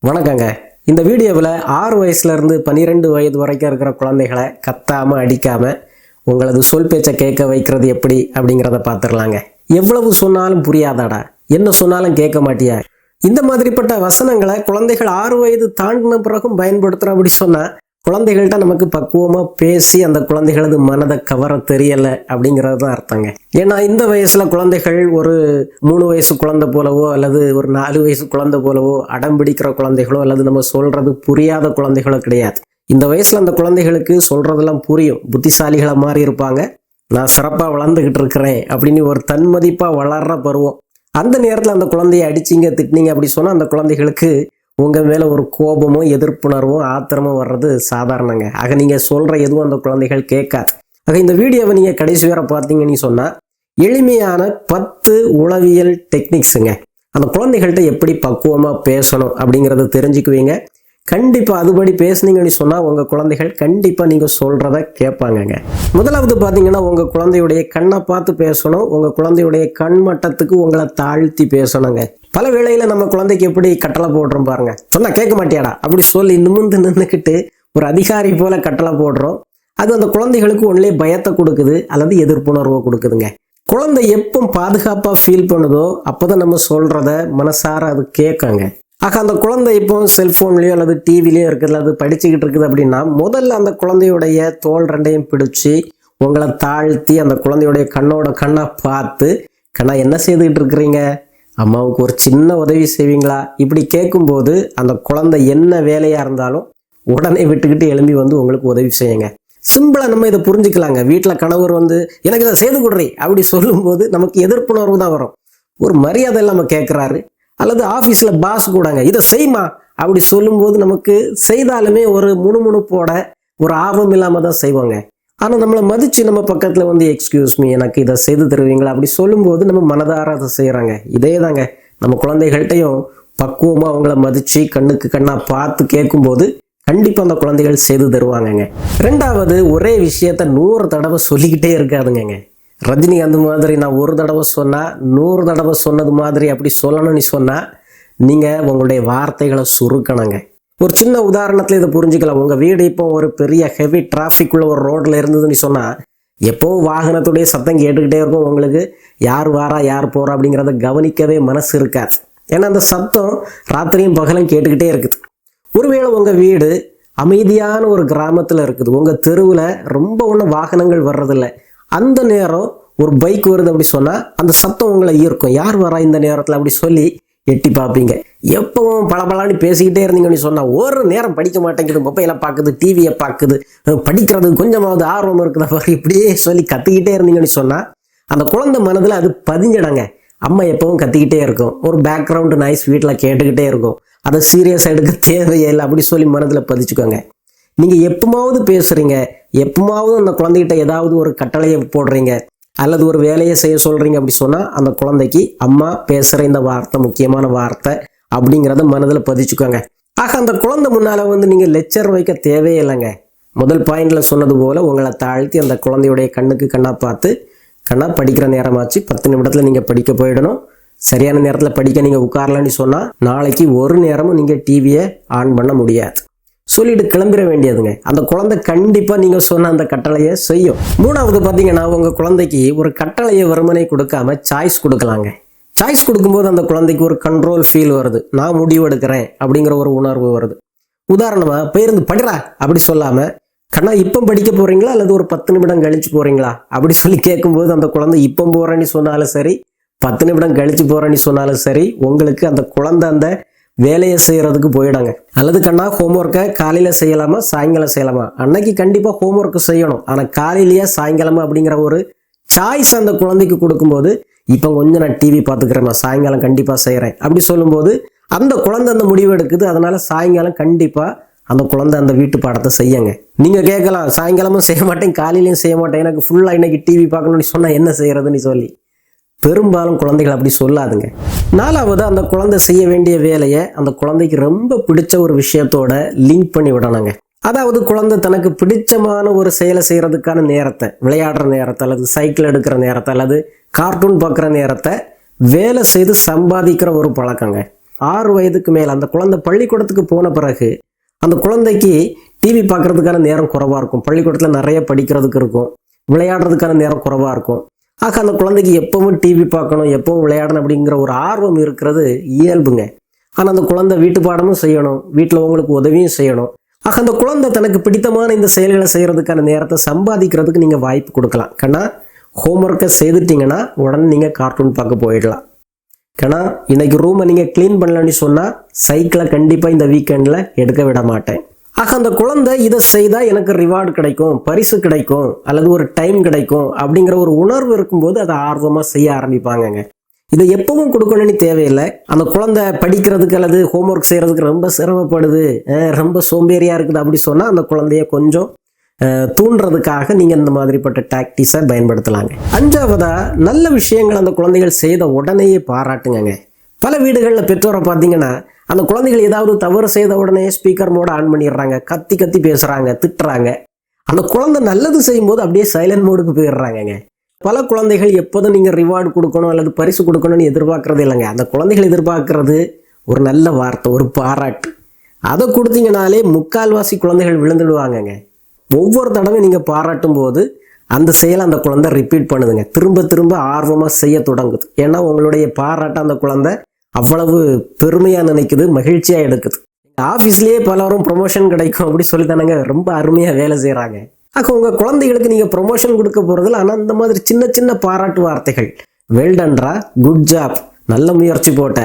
வணக்கங்க. இந்த வீடியோவில் 6 வயசுலேருந்து 12 வயது வரைக்கும் இருக்கிற குழந்தைகளை கத்தாமல் அடிக்காமல் உங்களது சொல் பேச்சை கேட்க வைக்கிறது எப்படி அப்படிங்கிறத பார்த்துடலாங்க. எவ்வளவு சொன்னாலும் புரியாதாடா, என்ன சொன்னாலும் கேட்க மாட்டியா, இந்த மாதிரிப்பட்ட வசனங்களை குழந்தைகள் 6 வயது தாண்டின பிறகும் பயன்படுத்துகிறோம். அப்படி சொன்னால் குழந்தைகள்கிட்ட நமக்கு பக்குவமாக பேசி அந்த குழந்தைகளது மனதை கவர தெரியலை அப்படிங்கிறது தான் அர்த்தங்க. ஏன்னா இந்த வயசில் குழந்தைகள் ஒரு 3 வயசு குழந்தை போலவோ அல்லது ஒரு 4 வயசு குழந்தை போலவோ அடம் பிடிக்கிற குழந்தைகளோ அல்லது நம்ம சொல்கிறது புரியாத குழந்தைகளோ கிடையாது. இந்த வயசில் அந்த குழந்தைகளுக்கு சொல்கிறதெல்லாம் புரியும், புத்திசாலிகளை மாதிரி இருப்பாங்க. நான் சிறப்பாக வளர்ந்துக்கிட்டு இருக்கிறேன் அப்படின்னு ஒரு தன்மதிப்பாக வளர்ற பருவம். அந்த நேரத்தில் அந்த குழந்தைய அடிச்சிங்க திட்டினீங்க அப்படி சொன்னால் அந்த குழந்தைகளுக்கு உங்கள் மேலே ஒரு கோபமோ எதிர்ப்புணர்வும் ஆத்திரமும் வர்றது சாதாரணங்க. ஆக நீங்கள் சொல்கிற எதுவும் அந்த குழந்தைகள் கேட்காது. ஆக இந்த வீடியோவை நீங்கள் கடைசி வரை பார்த்தீங்கன்னு சொன்னால் எளிமையான 10 உளவியல் டெக்னிக்ஸுங்க. அந்த குழந்தைகள்கிட்ட எப்படி பக்குவமாக பேசணும் அப்படிங்கிறத தெரிஞ்சுக்குவீங்க. கண்டிப்பாக அதுபடி பேசுனீங்கன்னு சொன்னால் உங்கள் குழந்தைகள் கண்டிப்பாக நீங்கள் சொல்கிறத கேட்பாங்கங்க. முதலாவது பார்த்தீங்கன்னா உங்கள் குழந்தையுடைய கண்ணை பார்த்து பேசணும். உங்கள் குழந்தையுடைய கண் மட்டத்துக்கு உங்களை தாழ்த்தி பேசணுங்க. பல வேளையில் நம்ம குழந்தைக்கு எப்படி கட்டளை போடுறோம் பாருங்க, சொன்னா கேட்க மாட்டியாடா அப்படி சொல்லி நிமிர்ந்து நின்றுக்கிட்டு ஒரு அதிகாரி போல கட்டளை போடுறோம். அது அந்த குழந்தைகளுக்கு ஒன்றிலே பயத்தை கொடுக்குது அல்லது எதிர்ப்புணர்வை கொடுக்குதுங்க. குழந்தை எப்போ பாதுகாப்பாக ஃபீல் பண்ணுதோ அப்போதான் நம்ம சொல்கிறத மனசார அது கேட்காங்க. ஆக அந்த குழந்தை இப்போ செல்ஃபோன்லேயோ அல்லது டிவிலையோ இருக்குது அல்லது படிச்சுக்கிட்டு இருக்குது அப்படின்னா முதல்ல அந்த குழந்தையுடைய தோல் ரெண்டையும் பிடிச்சி உங்களை தாழ்த்தி அந்த குழந்தையுடைய கண்ணோட கண்ணை பார்த்து, கண்ணா என்ன செய்துக்கிட்டு இருக்கிறீங்க, அம்மாவுக்கு ஒரு சின்ன உதவி செய்வீங்களா, இப்படி கேட்கும்போது அந்த குழந்தை என்ன வேலையாக இருந்தாலும் உடனே விட்டுக்கிட்டு எழும்பி வந்து உங்களுக்கு உதவி செய்யுங்க. சிம்பிளாக நம்ம இதை புரிஞ்சுக்கலாங்க. வீட்டில் கணவர் வந்து எனக்கு இதை செய்து கொடுறீ அப்படி சொல்லும்போது நமக்கு எதிர்ப்புணர்வு தான் வரும். ஒரு மரியாதை இல்லாமல் கேட்குறாரு. அல்லது ஆஃபீஸில் பாஸ் கூடாங்க இதை செய்யுமா அப்படி சொல்லும்போது நமக்கு செய்தாலுமே ஒரு முணுமுணுப்போட ஒரு ஆர்வம் இல்லாமல் தான் செய்வாங்க. ஆனால் நம்மளை மதித்து நம்ம பக்கத்தில் வந்து எக்ஸ்கியூஸ் மீ எனக்கு இதை செய்து தருவீங்களா அப்படி சொல்லும்போது நம்ம மனதார அதை செய்கிறாங்க. இதே தாங்க நம்ம குழந்தைகள்கிட்டையும் பக்குவமாக அவங்கள மதித்து கண்ணுக்கு கண்ணாக பார்த்து கேட்கும்போது கண்டிப்பாக அந்த குழந்தைகள் செய்து தருவாங்கங்க. ரெண்டாவது, ஒரே விஷயத்த 100 தடவை சொல்லிக்கிட்டே இருக்காதுங்க. ரஜினி அந்த மாதிரி நான் ஒரு தடவை சொன்னால் 100 தடவை சொன்னது மாதிரி அப்படி சொல்லணும்னு சொன்னால் நீங்கள் உங்களுடைய வார்த்தைகளை சுருக்கணுங்க. ஒரு சின்ன உதாரணத்தில் இதை புரிஞ்சுக்கலாம். உங்கள் வீடு இப்போ ஒரு பெரிய ஹெவி டிராஃபிக் உள்ள ஒரு ரோட்டில் இருந்ததுன்னு சொன்னால் எப்போவும் வாகனத்துடைய சத்தம் கேட்டுக்கிட்டே இருக்கும். உங்களுக்கு யார் வாரா யார் போகிறா அப்படிங்கிறத கவனிக்கவே மனசு இருக்காது. ஏன்னா அந்த சத்தம் ராத்திரியும் பகலும் கேட்டுக்கிட்டே இருக்குது. ஒருவேளை உங்கள் வீடு அமைதியான ஒரு கிராமத்தில் இருக்குது, உங்கள் தெருவில் ரொம்ப ஒன்றும் வாகனங்கள் வர்றதில்லை, அந்த நேரம் ஒரு பைக் வருது அப்படி சொன்னால் அந்த சத்தம் உங்களை ஈர்க்கும். யார் வரா இந்த நேரத்தில் அப்படி சொல்லி எட்டி பார்ப்பீங்க. எப்பவும் பளபளன்னு பேசிக்கிட்டே இருந்தீங்கன்னு சொன்னால் ஒரு நேரம் படிக்க மாட்டேங்குது, மொபைலை பார்க்குது, டிவியை பார்க்குது, படிக்கிறது கொஞ்சமாவது ஆர்வம் இருக்குதா பாரு இப்படியே சொல்லி கத்திக்கிட்டே இருந்தீங்கன்னு சொன்னால் அந்த குழந்தை மனதில் அது பதிஞ்சிடாங்க. அம்மா எப்பவும் கத்திக்கிட்டே இருக்கும், ஒரு பேக்ரவுண்டு நாய்ஸ் வீட்டில் கேட்டுக்கிட்டே இருக்கும், அதை சீரியஸாக எடுக்க தேவையில்லை அப்படி சொல்லி மனதில் பதிச்சுக்கோங்க. நீங்கள் எப்பமாவது பேசுகிறீங்க, எப்பமாவது அந்த குழந்தைகிட்ட ஏதாவது ஒரு கட்டளையை போடுறீங்க அல்லது ஒரு வேலையை செய்ய சொல்கிறீங்க அப்படி சொன்னால் அந்த குழந்தைக்கு அம்மா பேசுகிற இந்த வார்த்தை முக்கியமான வார்த்தை அப்படிங்கிறத மனதில் பதிச்சுக்கோங்க. ஆக அந்த குழந்தை முன்னால் வந்து நீங்கள் லெக்சர் வைக்க தேவையில்லைங்க. முதல் பாயிண்டில் சொன்னது போல் உங்களை தாழ்த்தி அந்த குழந்தையுடைய கண்ணுக்கு கண்ணாக பார்த்து, கண்ணா படிக்கிற நேரமாச்சு, 10 நிமிடத்தில் நீங்கள் படிக்க போயிடணும், சரியான நேரத்தில் படிக்க நீங்கள் உட்காரலான்னு சொன்னால் நாளைக்கு ஒரு நேரமும் நீங்கள் டிவியை ஆன் பண்ண முடியாது சொல்லிட்டு கிளம்பிட வேண்டியதுங்க. அந்த குழந்தை கண்டிப்பாக நீங்கள் சொன்ன அந்த கட்டளையை செய்யும். மூணாவது பார்த்தீங்கன்னா உங்கள் குழந்தைக்கு ஒரு கட்டளையை வெறுமனே கொடுக்காம சாய்ஸ் கொடுக்கலாங்க. சாய்ஸ் கொடுக்கும்போது அந்த குழந்தைக்கு ஒரு கண்ட்ரோல் ஃபீல் வருது, நான் முடிவு எடுக்கிறேன் அப்படிங்கிற ஒரு உணர்வு வருது. உதாரணமாக போயிருந்து படிறா அப்படி சொல்லாமல், கண்ணா இப்போ படிக்க போகிறீங்களா அல்லது ஒரு 10 நிமிடம் கழிச்சு போகிறீங்களா அப்படி சொல்லி கேட்கும்போது அந்த குழந்தை இப்போ போகிறேன்னு சொன்னாலும் சரி 10 நிமிடம் கழிச்சு போகிறேன்னு சொன்னாலும் சரி உங்களுக்கு அந்த குழந்தை அந்த வேலையை செய்கிறதுக்கு போயிடாங்க. அல்லது கண்ணா ஹோம்ஒர்க்கை காலையில் செய்யலாமா சாயங்காலம் செய்யலாமா, அன்னைக்கு கண்டிப்பாக ஹோம்ஒர்க்கு செய்யணும் ஆனால் காலையிலேயே சாயங்காலமா அப்படிங்கிற ஒரு சாய்ஸ் அந்த குழந்தைக்கு கொடுக்கும்போது இப்போ கொஞ்சம் நான் டிவி பார்த்துக்கிறேன், நான் சாயங்காலம் கண்டிப்பாக செய்கிறேன் அப்படி சொல்லும்போது அந்த குழந்தை அந்த முடிவு எடுக்குது. அதனால சாயங்காலம் கண்டிப்பாக அந்த குழந்தை அந்த வீட்டு பாடத்தை செய்யுங்க. நீங்கள் கேட்கலாம் சாயங்காலமும் செய்ய மாட்டேன் காலையிலையும் செய்ய மாட்டேன், எனக்கு ஃபுல்லாக இன்னைக்கு டிவி பார்க்கணும்னு சொன்னால் என்ன செய்கிறதுன்னு சொல்லி பெரும்பாலும் குழந்தைகள் அப்படி சொல்லாதுங்க. நாலாவது, அந்த குழந்தை செய்ய வேண்டிய வேலையை அந்த குழந்தைக்கு ரொம்ப பிடிச்ச ஒரு விஷயத்தோட லிங்க் பண்ணி விடணுங்க. அதாவது குழந்தை தனக்கு பிடிச்சமான ஒரு செயலை செய்கிறதுக்கான நேரத்தை, விளையாடுற நேரத்தை அல்லது சைக்கிள் எடுக்கிற நேரத்தை அல்லது கார்ட்டூன் பார்க்குற நேரத்தை வேலை செய்து சம்பாதிக்கிற ஒரு பழக்கங்க. 6 வயதுக்கு மேலே அந்த குழந்தை பள்ளிக்கூடத்துக்கு போன பிறகு அந்த குழந்தைக்கு டிவி பார்க்கறதுக்கான நேரம் குறைவாக இருக்கும். பள்ளிக்கூடத்தில் நிறைய படிக்கிறதுக்கு இருக்கும், விளையாடுறதுக்கான நேரம் குறைவாக இருக்கும். ஆக அந்த குழந்தைக்கு எப்பவும் டிவி பார்க்கணும், எப்பவும் விளையாடணும் அப்படிங்கிற ஒரு ஆர்வம் இருக்கிறது இயல்புங்க. ஆனால் அந்த குழந்தை வீட்டு பாடமும் செய்யணும், வீட்டில் உங்களுக்கு உதவியும் செய்யணும். ஆக அந்த குழந்தை தனக்கு பிடித்தமான இந்த செயல்களை செய்கிறதுக்கான நேரத்தை சம்பாதிக்கிறதுக்கு நீங்கள் வாய்ப்பு கொடுக்கலாம். கண்ணா ஹோம்ஒர்க்கை செய்துட்டிங்கன்னா உடனே நீங்கள் கார்ட்டூன் பார்க்க போயிடலாம். கண்ணா இன்னைக்கு ரூமை நீங்கள் க்ளீன் பண்ணலன்னு சொன்னால் சைக்கிளை கண்டிப்பாக இந்த வீக்கெண்டில் எடுக்க விட மாட்டேன். ஆக அந்த குழந்தை இதை செய்தால் எனக்கு ரிவார்டு கிடைக்கும், பரிசு கிடைக்கும், அல்லது ஒரு டைம் கிடைக்கும் அப்படிங்கிற ஒரு உணர்வு இருக்கும்போது அதை ஆர்வமாக செய்ய ஆரம்பிப்பாங்கங்க. இதை எப்பவும் கொடுக்கணும்னு தேவையில்லை. அந்த குழந்தை படிக்கிறதுக்கு அல்லது ஹோம்ஒர்க் செய்கிறதுக்கு ரொம்ப சிரமப்படுது, ரொம்ப சோம்பேறியாக இருக்குது அப்படி சொன்னால் அந்த குழந்தைய கொஞ்சம் தூண்டுறதுக்காக நீங்கள் இந்த மாதிரிப்பட்ட டாக்டிக்ஸை பயன்படுத்தலாங்க. 5வதா, நல்ல விஷயங்கள் அந்த குழந்தைகள் செய்த உடனேயே பாராட்டுங்க. பல வீடுகளில் பெற்றோரை பார்த்தீங்கன்னா அந்த குழந்தைகள் ஏதாவது தவறு செய்த உடனே ஸ்பீக்கர் மோட ஆன் பண்ணிடுறாங்க, கத்தி கத்தி பேசுகிறாங்க, திட்டுறாங்க. அந்த குழந்தை நல்லது செய்யும்போது அப்படியே சைலண்ட் மோடுக்கு போயிடுறாங்கங்க. பல குழந்தைகள் எப்போதும் நீங்கள் ரிவார்டு கொடுக்கணும் அல்லது பரிசு கொடுக்கணும்னு எதிர்பார்க்கறது இல்லைங்க. அந்த குழந்தைகள் எதிர்பார்க்கறது ஒரு நல்ல வார்த்தை, ஒரு பாராட்டு. அதை கொடுத்தீங்கனாலே முக்கால்வாசி குழந்தைகள் விழுந்துடுவாங்கங்க. ஒவ்வொரு தடவை நீங்கள் பாராட்டும் போது அந்த செயலை அந்த குழந்தை ரிப்பீட் பண்ணுதுங்க, திரும்ப திரும்ப ஆர்வமாக செய்ய தொடங்குது. ஏன்னா உங்களுடைய பாராட்ட அந்த குழந்தை அவ்வளவு பெருமையாக நினைக்குது, மகிழ்ச்சியாக எடுக்குது. ஆஃபீஸ்லேயே பலரும் ப்ரொமோஷன் கிடைக்கும் அப்படி சொல்லி தானங்க ரொம்ப அருமையாக வேலை செய்கிறாங்க. ஆக உங்கள் குழந்தைகளுக்கு நீங்கள் ப்ரொமோஷன் கொடுக்க போகிறதில்ல, ஆனால் இந்த மாதிரி சின்ன சின்ன பாராட்டு வார்த்தைகள், வெல்டன்ரா, குட் ஜாப், நல்ல முயற்சி போட்ட,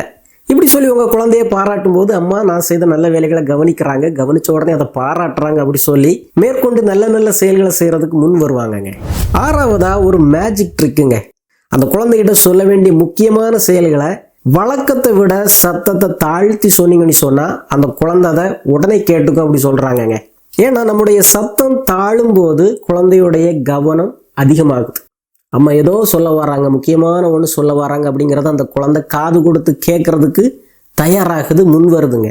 இப்படி சொல்லி உங்கள் குழந்தைய பாராட்டும் போது அம்மா நான் செய்த நல்ல வேலைகளை கவனிக்கிறாங்க, கவனிச்ச உடனே அதை பாராட்டுறாங்க அப்படி சொல்லி மேற்கொண்டு நல்ல நல்ல செயல்களை செய்கிறதுக்கு முன் வருவாங்கங்க. 6வதா, ஒரு மேஜிக் ட்ரிக்குங்க. அந்த குழந்தைகிட்ட சொல்ல வேண்டிய முக்கியமான செயல்களை வழக்கத்தை விட சத்தத்தை தாழ்த்தி சொன்னீங்கன்னு சொன்னால் அந்த குழந்தை அதை உடனே கேட்டுக்கும் அப்படி சொல்கிறாங்கங்க. ஏன்னா நம்முடைய சத்தம் தாழும் போது குழந்தையுடைய கவனம் அதிகமாகுது. அம்மா ஏதோ சொல்ல வராங்க, முக்கியமான ஒன்று சொல்ல வராங்க அப்படிங்கிறத அந்த குழந்தை காது கொடுத்து கேட்கறதுக்கு தயாராகுது, முன் வருதுங்க.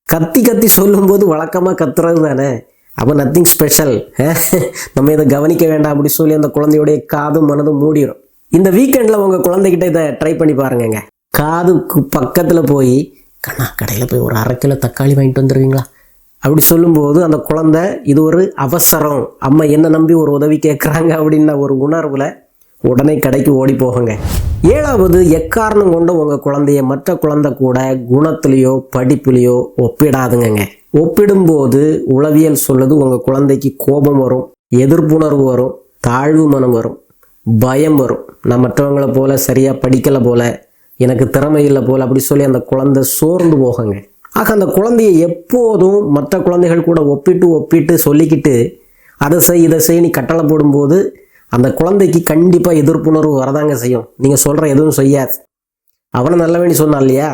கத்தி கத்தி சொல்லும்போது வழக்கமாக கத்துறது தானே, அப்போ நத்திங் ஸ்பெஷல், நம்ம இதை கவனிக்க வேண்டாம் அப்படி சொல்லி அந்த குழந்தையுடைய காதும் மனதும் மூடிடும். இந்த வீக்கெண்டில் உங்கள் குழந்தைகிட்ட இதை ட்ரை பண்ணி பாருங்கங்க. காதுக்கு பக்கத்தில் போய் கண்ணா கடையில் போய் ஒரு 1/2 கிலோ தக்காளி வாங்கிட்டு வந்துடுவீங்களா அப்படி சொல்லும்போது அந்த குழந்தை இது ஒரு அவசரம், அம்மா என்ன நம்பி ஒரு உதவி கேட்குறாங்க அப்படின்ன ஒரு உணர்வில் உடனே கடைக்கு ஓடி போகுங்க. 7வது, எக்காரணம் கொண்டு உங்கள் குழந்தைய மற்ற குழந்தை கூட குணத்துலேயோ படிப்புலேயோ ஒப்பிடாதுங்க. ஒப்பிடும்போது உளவியல் சொல்லுது உங்கள் குழந்தைக்கு கோபம் வரும், எதிர்ப்புணர்வு வரும், தாழ்வு மனம் வரும், பயம் வரும். நான் மற்றவங்களை போல சரியாக படிக்கலை போல, எனக்கு திறமை இல்லை போல அப்படி சொல்லி அந்த குழந்தை சோர்ந்து போகுங்க. ஆக அந்த குழந்தைய எப்போதும் மற்ற குழந்தைகள் கூட ஒப்பிட்டு சொல்லிக்கிட்டு அதை செய் இதை செய் நீ கட்டளை போடும்போது அந்த குழந்தைக்கு கண்டிப்பாக எதிர்ப்புணர்வு வரதாங்க செய்யும். நீங்கள் சொல்கிற எதுவும் செய்யாது. அவனை நல்லவனி சொன்னான் இல்லையா,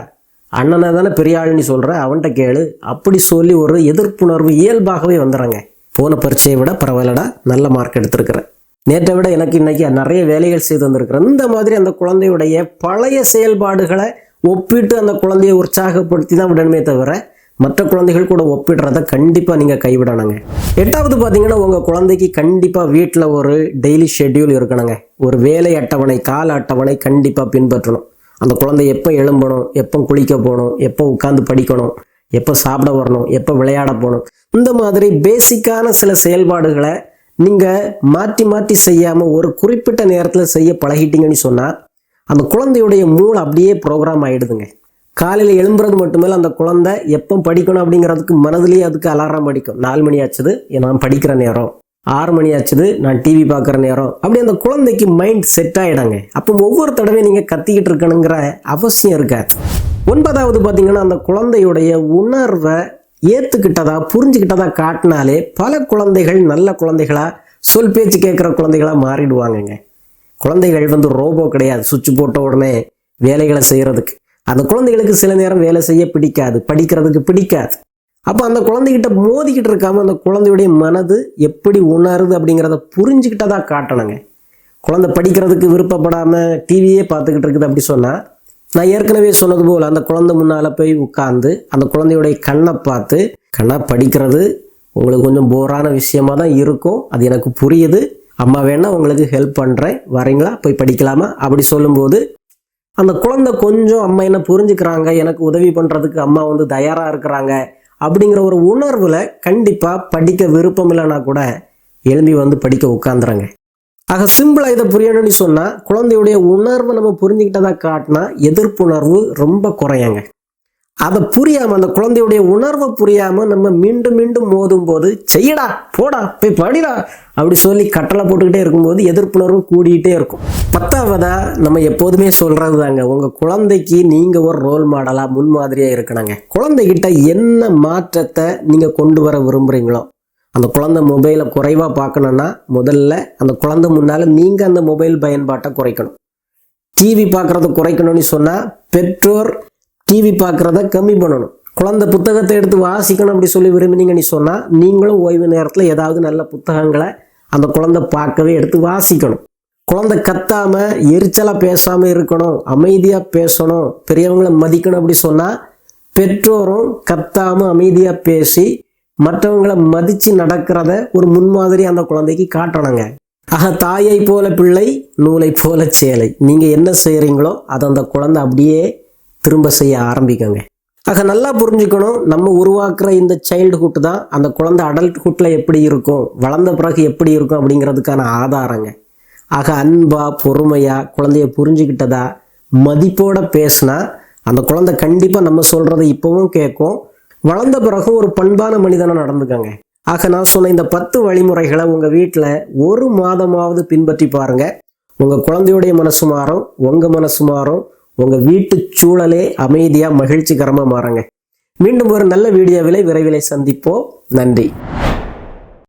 அண்ணனை தானே பெரிய ஆளுன்னு சொல்கிற, அவன்கிட்ட கேளு அப்படி சொல்லி ஒரு எதிர்ப்புணர்வு இயல்பாகவே வந்துடுறாங்க. போன பரீட்சையை விட பரவாயில்லடா, நல்ல மார்க் எடுத்திருக்கிறேன், நேற்றை விட எனக்கு இன்னைக்கு நிறைய வேலைகள் செய்து வந்திருக்கிறேன். இந்த மாதிரி அந்த குழந்தையுடைய பழைய செயல்பாடுகளை ஒப்பிட்டு அந்த குழந்தையை உற்சாகப்படுத்தி தான் விடணுமே தவிர மற்ற குழந்தைகள் கூட ஒப்பிடுறத கண்டிப்பாக நீங்கள் கைவிடணுங்க. 8வது பார்த்தீங்கன்னா உங்கள் குழந்தைக்கு கண்டிப்பாக வீட்டில் ஒரு டெய்லி ஷெட்யூல் இருக்கணுங்க. ஒரு வேலை அட்டவணை, கால அட்டவணை கண்டிப்பாக பின்பற்றணும். அந்த குழந்தை எப்போ எழும்பணும், எப்போ குளிக்க போகணும், எப்போ உட்காந்து படிக்கணும், எப்போ சாப்பிட வரணும், எப்போ விளையாட போகணும், இந்த மாதிரி பேசிக்கான சில செயல்பாடுகளை நீங்கள் மாற்றி மாற்றி செய்யாமல் ஒரு குறிப்பிட்ட நேரத்தில் செய்ய பழகிட்டீங்கன்னு சொன்னால் அந்த குழந்தையுடைய மூளை அப்படியே ப்ரோக்ராம் ஆகிடுதுங்க. காலையில் எழும்புறது மட்டுமேல அந்த குழந்தை எப்போ படிக்கணும் அப்படிங்கிறதுக்கு மனதிலேயே அதுக்கு அலாரம் அடிக்கும். 4 மணி ஆச்சுது நான் படிக்கிற நேரம், 6 மணி ஆச்சுது நான் டிவி பார்க்குற நேரம், அப்படி அந்த குழந்தைக்கு மைண்ட் செட் ஆகிடாங்க. அப்போ ஒவ்வொரு தடவையும் நீங்கள் கத்திக்கிட்டு இருக்கணுங்கிற அவசியம் இருக்காது. 9வது பார்த்தீங்கன்னா அந்த குழந்தையுடைய உணர்வை ஏற்றுக்கிட்டதா புரிஞ்சுக்கிட்டதா காட்டினாலே பல குழந்தைகள் நல்ல குழந்தைகளா சொல் பேச்சு கேட்குற குழந்தைகளா மாறிடுவாங்கங்க. குழந்தைகள் ரோபோ கிடையாது, சுவிட்ச் போட்ட உடனே வேலைகளை செய்கிறதுக்கு. அந்த குழந்தைகளுக்கு சில நேரம் வேலை செய்ய பிடிக்காது, படிக்கிறதுக்கு பிடிக்காது. அப்போ அந்த குழந்தைகிட்ட மோதிக்கிட்டு இருக்காம அந்த குழந்தையுடைய மனது எப்படி உணருது அப்படிங்கிறத புரிஞ்சுக்கிட்டதா காட்டணுங்க. குழந்தை படிக்கிறதுக்கு விருப்பப்படாமல் டிவியே பார்த்துக்கிட்டு இருக்குது அப்படி சொன்னால் நான் ஏற்கனவே சொன்னது போல் அந்த குழந்தை முன்னால் போய் உட்காந்து அந்த குழந்தையுடைய கண்ணை பார்த்து, கண்ணா படிக்கிறது உங்களுக்கு கொஞ்சம் போரான விஷயமா தான் இருக்கும், அது எனக்கு புரியுது, அம்மா வேணா உங்களுக்கு ஹெல்ப் பண்ணுறேன், வரீங்களா போய் படிக்கலாமா அப்படி சொல்லும்போது அந்த குழந்தை கொஞ்சம் அம்மா என்ன புரிஞ்சுக்கிறாங்க, எனக்கு உதவி பண்ணுறதுக்கு அம்மா வந்து தயாராக இருக்கிறாங்க அப்படிங்கிற ஒரு உணர்வில் கண்டிப்பாக படிக்க விருப்பம் இல்லைன்னா கூட எழும்பி வந்து படிக்க உட்காந்துறாங்க. ஆக சிம்பிளாக இதை புரியணும்னு சொன்னால் குழந்தையுடைய உணர்வை நம்ம புரிஞ்சுக்கிட்டதா காட்டினா எதிர்ப்புணர்வு ரொம்ப குறையாங்க. அதை புரியாமல், அந்த குழந்தையுடைய உணர்வை புரியாமல் நம்ம மீண்டும் மீண்டும் மோதும் போது செய்யடா போடா போய் படிடா அப்படி சொல்லி கட்டளை போட்டுக்கிட்டே இருக்கும்போது எதிர்ப்புணர்வு கூடிக்கிட்டே இருக்கும். 10வதா நம்ம எப்போதுமே சொல்கிறது தாங்க, உங்கள் குழந்தைக்கு நீங்கள் ஒரு ரோல் மாடலாக முன்மாதிரியாக இருக்கணுங்க. குழந்தைகிட்ட என்ன மாற்றத்தை நீங்கள் கொண்டு வர விரும்புகிறீங்களோ, அந்த குழந்தை மொபைலை குறைவாக பார்க்கணுன்னா முதல்ல அந்த குழந்தை முன்னால் நீங்கள் அந்த மொபைல் பயன்பாட்டை குறைக்கணும். டிவி பார்க்குறத குறைக்கணும்னு சொன்னால் பெற்றோர் டிவி பார்க்குறத கம்மி பண்ணணும். குழந்தை புத்தகத்தை எடுத்து வாசிக்கணும் அப்படி சொல்லி விரும்பினீங்கன்னு சொன்னால் நீங்களும் ஓய்வு நேரத்தில் ஏதாவது நல்ல புத்தகங்களை அந்த குழந்தை பார்க்கவே எடுத்து வாசிக்கணும். குழந்தை கத்தாமல் எரிச்சலாக பேசாமல் இருக்கணும், அமைதியாக பேசணும், பெரியவங்களை மதிக்கணும் அப்படி சொன்னால் பெற்றோரும் கத்தாமல் அமைதியாக பேசி மற்றவங்களை மதித்து நடக்கிறத ஒரு முன்மாதிரி அந்த குழந்தைக்கு காட்டணுங்க. ஆக தாயை போல பிள்ளை, நூலை போல சேலை. நீங்கள் என்ன செய்கிறீங்களோ அதை அந்த குழந்தை அப்படியே திரும்ப செய்ய ஆரம்பிக்கங்க. ஆக நல்லா புரிஞ்சுக்கணும், நம்ம உருவாக்குற இந்த சைல்டுஹுட் தான் அந்த குழந்தை அடல்ட்ஹுட்டில் எப்படி இருக்கும், வளர்ந்த பிறகு எப்படி இருக்கும் அப்படிங்கிறதுக்கான ஆதாரங்க. ஆக அன்பா பொறுமையாக குழந்தைய புரிஞ்சுக்கிட்டதா மதிப்போட பேசினா அந்த குழந்தை கண்டிப்பாக நம்ம சொல்கிறத இப்போவும் கேட்கும். வளர்ந்த பிறகு ஒரு பண்பான மனிதனாக நடந்துக்கங்க. ஆக நான் சொன்ன இந்த 10 வழிமுறைகளை உங்கள் வீட்டில் ஒரு மாதமாவது பின்பற்றி பாருங்கள். உங்கள் குழந்தையுடைய மனசு மாறும், உங்கள் மனசு மாறும், உங்கள் வீட்டு சூழலே அமைதியாக மகிழ்ச்சிகரமாக மாறுங்க. மீண்டும் ஒரு நல்ல வீடியோவில் விரைவில் சந்திப்போம். நன்றி.